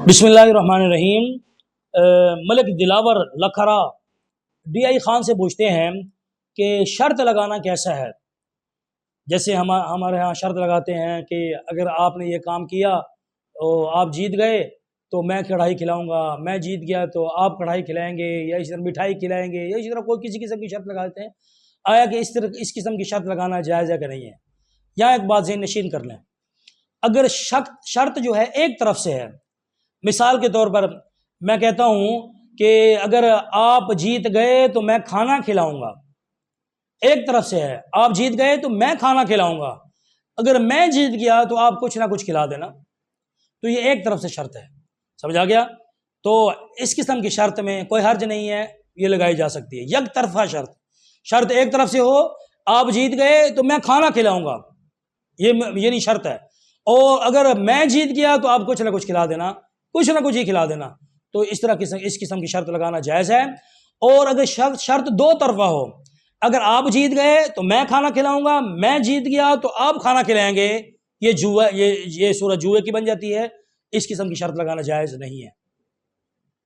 بسم اللہ الرحمن الرحیم۔ ملک دلاور لکھرا ڈی آئی خان سے پوچھتے ہیں کہ شرط لگانا کیسا ہے؟ جیسے ہمارے ہاں شرط لگاتے ہیں کہ اگر آپ نے یہ کام کیا تو آپ جیت گئے تو میں کڑھائی کھلاؤں گا، میں جیت گیا تو آپ کڑھائی کھلائیں گے، یا اس طرح مٹھائی کھلائیں گے، یا اسی طرح کوئی کسی قسم کی شرط لگاتے ہیں۔ آیا کہ اس قسم کی شرط لگانا جائز ہے کہ نہیں ہے؟ یہاں ایک بات ذہن نشین کر لیں، اگر شرط جو ہے ایک طرف سے ہے، مثال کے طور پر میں کہتا ہوں کہ اگر آپ جیت گئے تو میں کھانا کھلاؤں گا، ایک طرف سے ہے، آپ جیت گئے تو میں کھانا کھلاؤں گا، اگر میں جیت گیا تو آپ کچھ نہ کچھ کھلا دینا، تو یہ ایک طرف سے شرط ہے، سمجھ آ گیا؟ تو اس قسم کی شرط میں کوئی حرج نہیں ہے، یہ لگائی جا سکتی ہے۔ یک طرفہ شرط ایک طرف سے ہو، آپ جیت گئے تو میں کھانا کھلاؤں گا، یہ نہیں شرط ہے، اور اگر میں جیت گیا تو آپ کچھ نہ کچھ کھلا دینا، کچھ نہ کچھ ہی کھلا دینا، تو اس قسم کی شرط لگانا جائز ہے۔ اور اگر شرط دو طرفہ ہو، اگر آپ جیت گئے تو میں کھانا کھلاؤں گا، میں جیت گیا تو آپ کھانا کھلائیں گے، یہ صورت جوئے کی بن جاتی ہے، اس قسم کی شرط لگانا جائز نہیں ہے۔